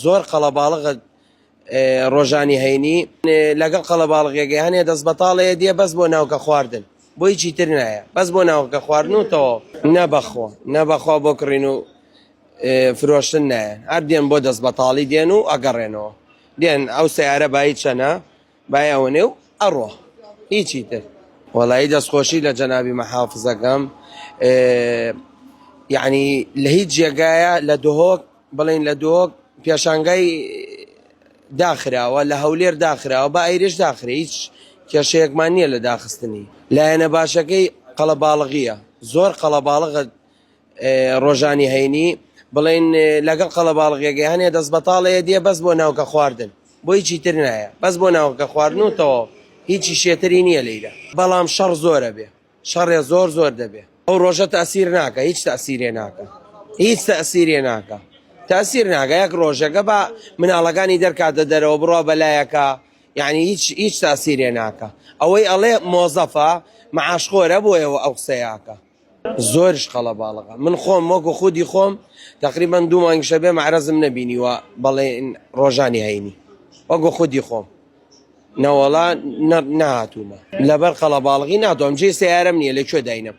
زۆر قەڵەباڵغ ڕۆژانی هەینی لەگەڵ قەڵەباڵغێکی هەنێ دەست بەتاڵەیە دێ بەس بۆ ناوکە خواردن بۆی چیتر نایە بەس بۆ ناوکە خواردن و تەواو نەبەخۆ بۆ کڕین و فرۆشتن نایە هەر دێن بۆ دەست بەتاڵی دێن و ئەگەڕێنەوە دێن ئەو سیارە بای چەنە بای ئەوەنێ و ئەڕۆ هیچی تر وەڵایی دەستخۆشی لە جەنابی مەحافزەکەم یعنی لە هیچ جێگایە لە دهۆک بڵین لە دهۆک پێشانگای داخراوە لە هەولێر داخراوە بە ئەیرش داخرێ هیچ کێشەیەکمان نییە لە داخستنی لایەنە باشەکەی قەڵەباڵغیە زۆر قەڵەباڵغ ڕۆژانی هەینی بڵین لەگەڵ قەڵەباڵغێکی هەنێ دەست بەتاڵەیە دێ بەس بۆ ناوکە خواردن بۆی چیتر نایە بەس بۆ ناوکە خواردن و تەواو هیچی شێتری نییە لەیرە بەڵام شەڕ زۆرە بێ شەڕێ زۆر دەبێ ئەو ڕۆژە تەسیر ناکە هیچ تەسیرێ ناکە هیچ تەسیرێ ناکە تەسیر ناکە یەک ڕۆژەکە بە مناڵەکانی دەرکاتە دەرەوە بڕۆ بەلایەکە یعنی هیچ تەسیرێ ناکە ئەوەی ئەڵێ مۆزەفە مەعاشخۆرە بۆیەوە ئەو قسەیاکە زۆرش قەڵەباڵغە من خۆم وەکو خودی خۆم تقریبا 2 مانگ شەبێ مەعرەزم نەبینیوە بەڵێن ڕۆژانی هەینی وەکو خودی خۆم نەوەڵا نەهاتوومە لەبەر قەڵەباڵغی ناتوانم جێ سیارەم نییە لەکوێ داینم